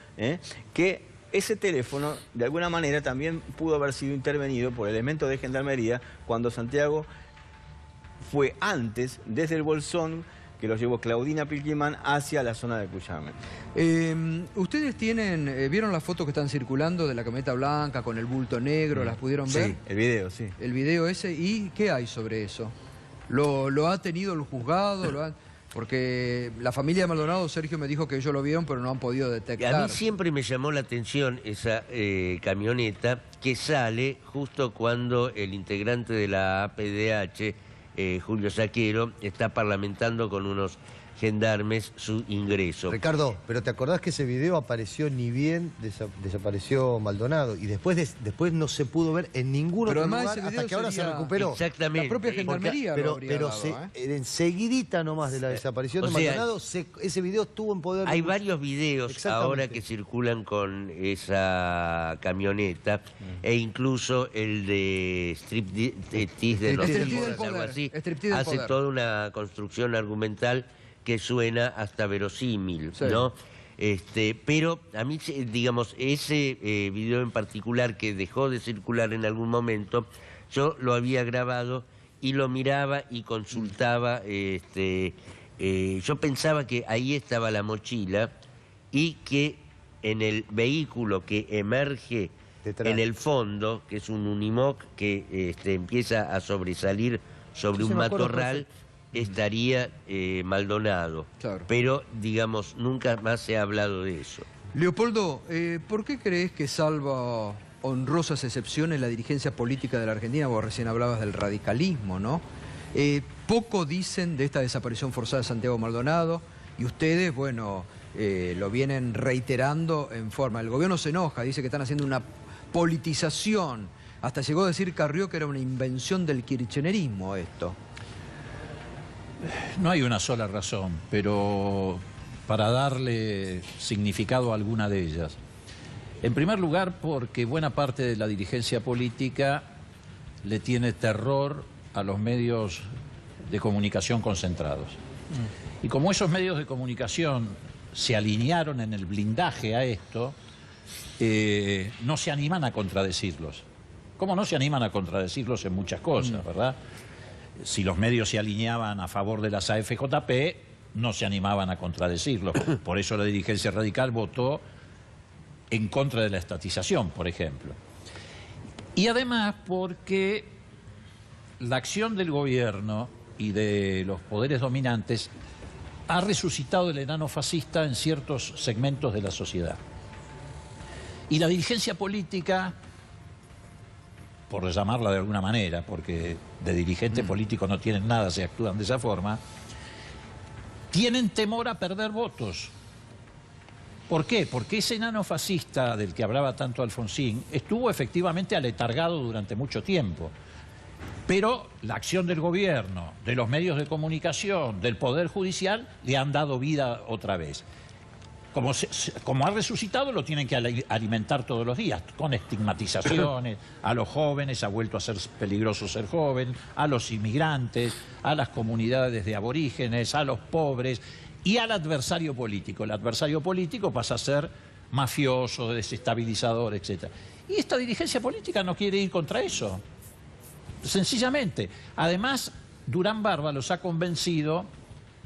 que ese teléfono de alguna manera también pudo haber sido intervenido por elementos de gendarmería cuando Santiago fue antes desde el bolsón que lo llevó Claudina Pilquimán hacia la zona de Cuyame. ¿Ustedes vieron las fotos que están circulando de la camioneta blanca con el bulto negro? ¿Las pudieron ver? Sí, el video, sí. El video ese, ¿y qué hay sobre eso? ¿Lo ha tenido el juzgado? Porque la familia de Maldonado, Sergio, me dijo que ellos lo vieron, pero no han podido detectar. A mí siempre me llamó la atención esa camioneta que sale justo cuando el integrante de la APDH, Julio Saquero, está parlamentando con unos gendarmes su ingreso. Ricardo, pero ¿te acordás que ese video apareció ni bien desapareció Maldonado? Y después no se pudo ver en ningún otro lugar hasta que ahora se recuperó. Exactamente. La propia gendarmería seguidita nomás de la desaparición de Maldonado, ese video estuvo en poder... Hay varios videos ahora que circulan con esa camioneta, e incluso el de Striptease de los Temores, algo así, hace toda una construcción argumental que suena hasta verosímil, ¿no? Pero a mí, digamos, ese video en particular que dejó de circular en algún momento, yo lo había grabado y lo miraba y consultaba. Yo pensaba que ahí estaba la mochila y que en el vehículo que emerge en el fondo, que es un Unimog que empieza a sobresalir sobre un matorral, estaría Maldonado. Claro. Pero, digamos, nunca más se ha hablado de eso. Leopoldo, ¿por qué crees que, salvo honrosas excepciones, la dirigencia política de la Argentina, vos recién hablabas del radicalismo, ¿no? Poco dicen de esta desaparición forzada de Santiago Maldonado y ustedes, bueno, lo vienen reiterando en forma. El gobierno se enoja, dice que están haciendo una politización. Hasta llegó a decir Carrió que era una invención del kirchnerismo esto. No hay una sola razón, pero para darle significado a alguna de ellas. En primer lugar, porque buena parte de la dirigencia política le tiene terror a los medios de comunicación concentrados. Y como esos medios de comunicación se alinearon en el blindaje a esto, no se animan a contradecirlos. ¿Cómo no se animan a contradecirlos en muchas cosas, verdad? Si los medios se alineaban a favor de las AFJP, no se animaban a contradecirlos. Por eso la dirigencia radical votó en contra de la estatización, por ejemplo. Y además porque la acción del gobierno y de los poderes dominantes ha resucitado el enano fascista en ciertos segmentos de la sociedad. Y la dirigencia política, por llamarla de alguna manera, porque de dirigente político no tienen nada, se actúan de esa forma, tienen temor a perder votos. ¿Por qué? Porque ese enano fascista del que hablaba tanto Alfonsín estuvo efectivamente aletargado durante mucho tiempo. Pero la acción del gobierno, de los medios de comunicación, del Poder Judicial, le han dado vida otra vez. Como ha resucitado, lo tienen que alimentar todos los días, con estigmatizaciones, a los jóvenes, ha vuelto a ser peligroso ser joven, a los inmigrantes, a las comunidades de aborígenes, a los pobres y al adversario político. El adversario político pasa a ser mafioso, desestabilizador, etc. Y esta dirigencia política no quiere ir contra eso, sencillamente. Además, Durán Barba los ha convencido,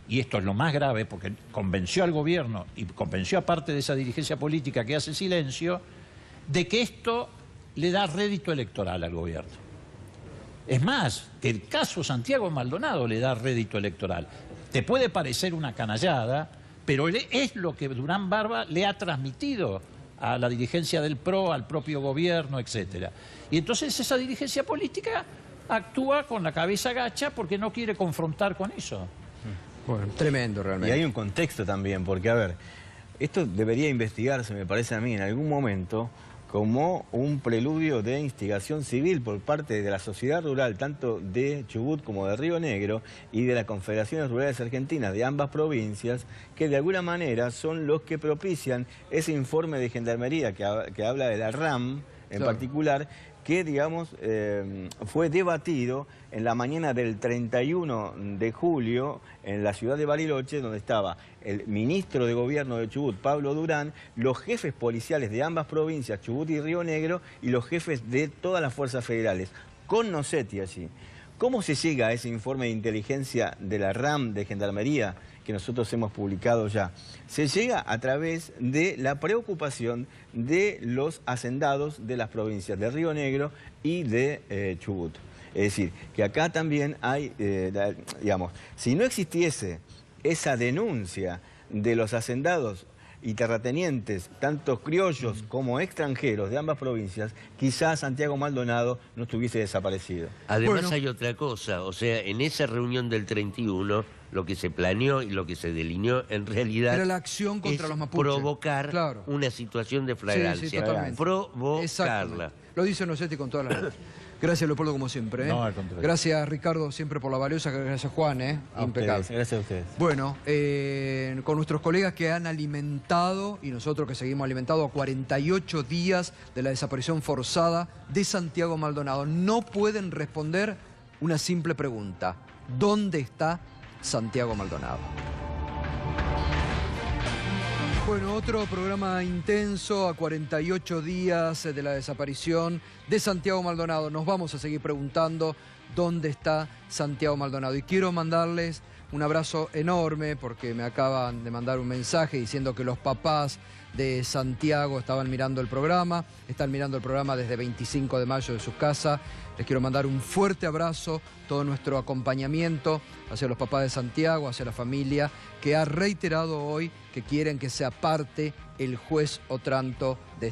y esto es lo más grave, porque convenció al gobierno y convenció a parte de esa dirigencia política que hace silencio, de que esto le da rédito electoral al gobierno. Es más, que el caso Santiago Maldonado le da rédito electoral. Te puede parecer una canallada, pero es lo que Durán Barba le ha transmitido a la dirigencia del PRO, al propio gobierno, etc. Y entonces esa dirigencia política actúa con la cabeza gacha porque no quiere confrontar con eso. Bueno, tremendo realmente. Y hay un contexto también, porque a ver, esto debería investigarse, me parece a mí, en algún momento, como un preludio de instigación civil por parte de la sociedad rural, tanto de Chubut como de Río Negro, y de las confederaciones rurales argentinas de ambas provincias, que de alguna manera son los que propician ese informe de Gendarmería que habla de la RAM en particular, que, digamos, fue debatido en la mañana del 31 de julio en la ciudad de Bariloche, donde estaba el ministro de Gobierno de Chubut, Pablo Durán, los jefes policiales de ambas provincias, Chubut y Río Negro, y los jefes de todas las fuerzas federales, con Nocetti allí. ¿Cómo se llega a ese informe de inteligencia de la RAM de Gendarmería que nosotros hemos publicado ya? Se llega a través de la preocupación de los hacendados de las provincias de Río Negro y de Chubut. Es decir, que acá también hay, digamos, si no existiese esa denuncia de los hacendados y terratenientes, tanto criollos como extranjeros de ambas provincias, quizás Santiago Maldonado no estuviese desaparecido. Además hay otra cosa, o sea, en esa reunión del 31, lo que se planeó y lo que se delineó en realidad era la acción contra los mapuches. Provocar una situación de flagrancia. Sí, totalmente. Provocarla. Lo dice Nocetti con todas las letras. Gracias, Leopoldo, como siempre. No, al contrario. Gracias, Ricardo, siempre por la valiosa. Gracias, Juan. Impecable. Gracias a ustedes. Bueno, con nuestros colegas que han alimentado, y nosotros que seguimos alimentando, a 48 días de la desaparición forzada de Santiago Maldonado, no pueden responder una simple pregunta. ¿Dónde está Santiago Maldonado? Bueno, otro programa intenso a 48 días de la desaparición de Santiago Maldonado. Nos vamos a seguir preguntando dónde está Santiago Maldonado. Y quiero mandarles un abrazo enorme porque me acaban de mandar un mensaje diciendo que los papás de Santiago estaban mirando el programa, están mirando el programa desde 25 de mayo de su casa. Les quiero mandar un fuerte abrazo, todo nuestro acompañamiento hacia los papás de Santiago, hacia la familia, que ha reiterado hoy que quieren que sea parte el juez Otranto de